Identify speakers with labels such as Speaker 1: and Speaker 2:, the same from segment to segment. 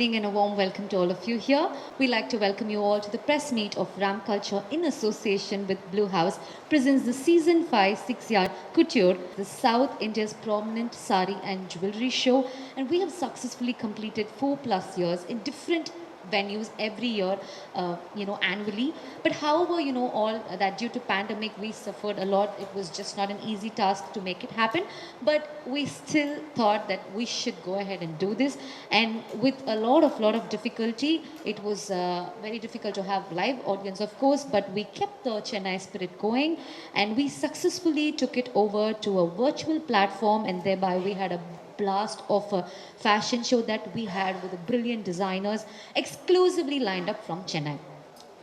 Speaker 1: And a warm welcome to all of you here. We'd like to welcome you all to the press meet of Ram Culture in association with Blue House presents the season 5 6-yard couture, the South India's prominent sari and jewelry show, and we have successfully completed 4+ years in different venues every year, annually. But however, all that due to pandemic, we suffered a lot. It was just not an easy task to make it happen. But we still thought that we should go ahead and do this. And with a lot of difficulty, it was very difficult to have live audience, of course. But we kept the Chennai spirit going, and we successfully took it over to a virtual platform, and thereby we had a blast of a fashion show that we had with the brilliant designers exclusively lined up from Chennai.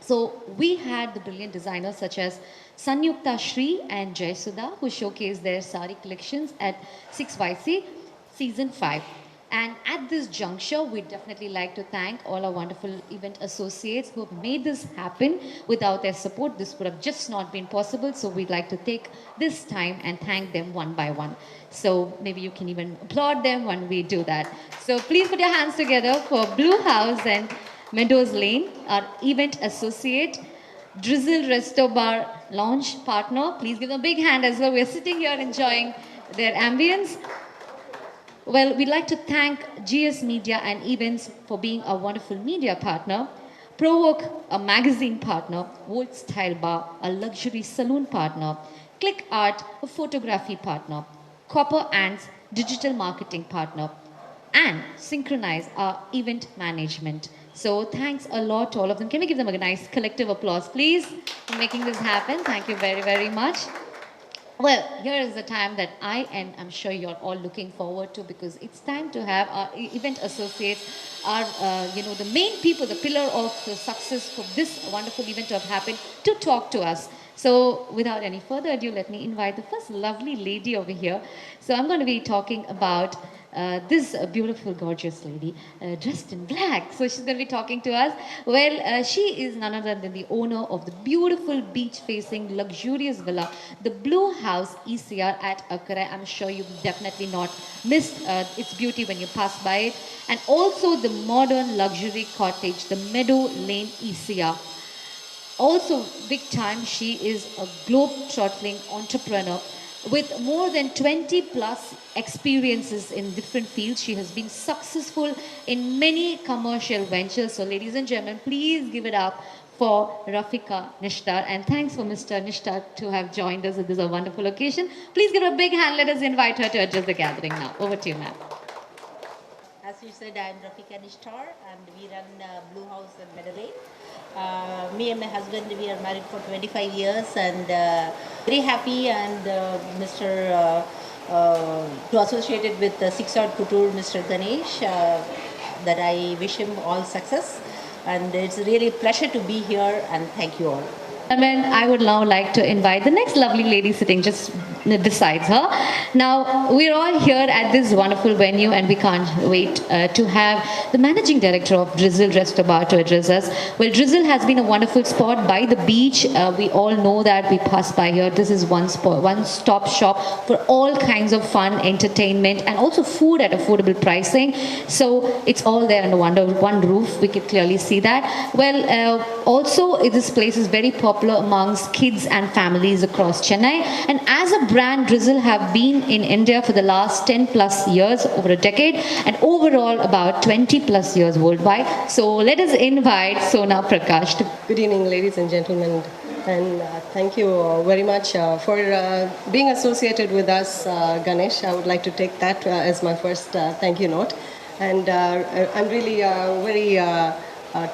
Speaker 1: So we had the brilliant designers such as Sanyukta Shri and Jay Sudha, who showcased their sari collections at 6YC season 5. And at this juncture, we'd definitely like to thank all our wonderful event associates who have made this happen. Without their support, this would have just not been possible. So we'd like to take this time and thank them one by one. So maybe you can even applaud them when we do that. So please put your hands together for Blue House and Meadows Lane, our event associate. Drizzle Resto Bar launch partner. Please give them a big hand as well. We're sitting here enjoying their ambience. Well, we'd like to thank GS Media and Events for being a wonderful media partner, Provoke, a magazine partner, Volt Style Bar, a luxury saloon partner, Click Art, a photography partner, Copper Ants, digital marketing partner, and Synchronize, our event management. So thanks a lot to all of them. Can we give them a nice collective applause, please, for making this happen? Thank you very, very much. Well, here is the time that I'm sure you're all looking forward to, because it's time to have our event associates, our, the main people, the pillar of the success for this wonderful event to have happened, to talk to us. So without any further ado, let me invite the first lovely lady over here. So I'm going to be talking about this beautiful, gorgeous lady dressed in black. So she's going to be talking to us. Well, she is none other than the owner of the beautiful beach-facing, luxurious villa, the Blue House ECR at Akkarai. I'm sure you've definitely not missed its beauty when you pass by it. And also the modern luxury cottage, the Meadow Lane ECR. Also, big time, she is a globe-trotting entrepreneur with more than 20+ experiences in different fields. She has been successful in many commercial ventures. So ladies and gentlemen, please give it up for Rafika Nishtar. And thanks for Mr. Nishtar to have joined us at this wonderful occasion. Please give her a big hand. Let us invite her to address the gathering now. Over to you, ma'am.
Speaker 2: As you said, I am Rafika Nishtar and we run Blue House in Meadow Lane. Me and my husband, we are married for 25 years and very happy, and to associated with the 6-yard couture, Mr. Ganesh, that I wish him all success, and it's really a pleasure to be here, and thank you all.
Speaker 1: And then I would now like to invite the next lovely lady sitting just besides her. Now, we're all here at this wonderful venue, and we can't wait to have the managing director of Drizzle Resto Bar to address us. Well, Drizzle has been a wonderful spot by the beach. We all know that. We pass by here. This is one-stop shop for all kinds of fun, entertainment, and also food at affordable pricing. So it's all there under one roof. We can clearly see that. Well, also, this place is very popular amongst kids and families across Chennai. And as a brand, Drizzle have been in India for the last 10+ years, over a decade, and overall about 20+ years worldwide. So let us invite Sona Prakash to...
Speaker 3: Good evening, ladies and gentlemen, and thank you very much for being associated with us, Ganesh. I would like to take that as my first thank you note. And I'm really very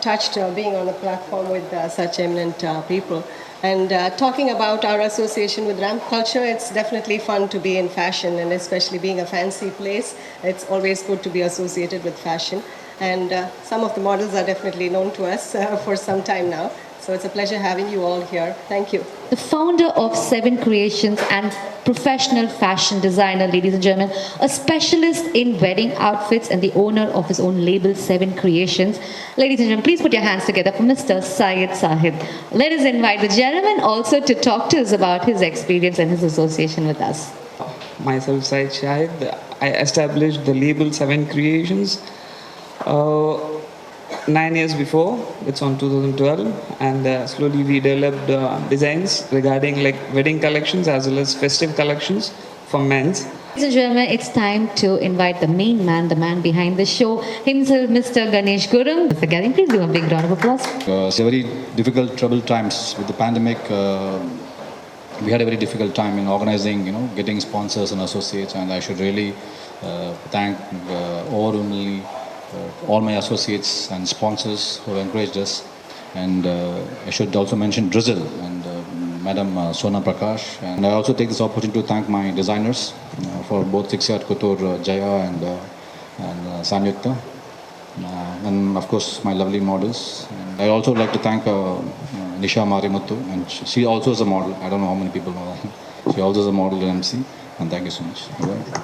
Speaker 3: touched being on a platform with such eminent people. And talking about our association with Ram Culture, it's definitely fun to be in fashion, and especially being a fancy place, it's always good to be associated with fashion. And some of the models are definitely known to us for some time now. So it's a pleasure having you all here. Thank you.
Speaker 1: The founder of Seven Creations and professional fashion designer, ladies and gentlemen, a specialist in wedding outfits and the owner of his own label, Seven Creations. Ladies and gentlemen, please put your hands together for Mr. Syed Sahib. Let us invite the gentleman also to talk to us about his experience and his association with us.
Speaker 4: Myself, Syed Shahid. I established the label Seven Creations. 9 years before. It's on 2012, and slowly we developed designs regarding like wedding collections as well as festive collections for men's.
Speaker 1: Ladies and gentlemen, it's time to invite the main man, the man behind the show himself, Mr. Ganesh Gurum. Mr. Ganesh, please give a big round of applause.
Speaker 5: It's a very difficult, troubled times with the pandemic. We had a very difficult time in organizing, getting sponsors and associates, and I should really thank overwhelmingly all my associates and sponsors who have encouraged us. And I should also mention Drizzle and Madam Sona Prakash. And I also take this opportunity to thank my designers for both 6 Yard Couture, Jaya and Sanyukta. And of course my lovely models. And I also would like to thank Nisha Marimuthu, and she also is a model. I don't know how many people know that. She also is a model and MC. And thank you so much. Bye-bye.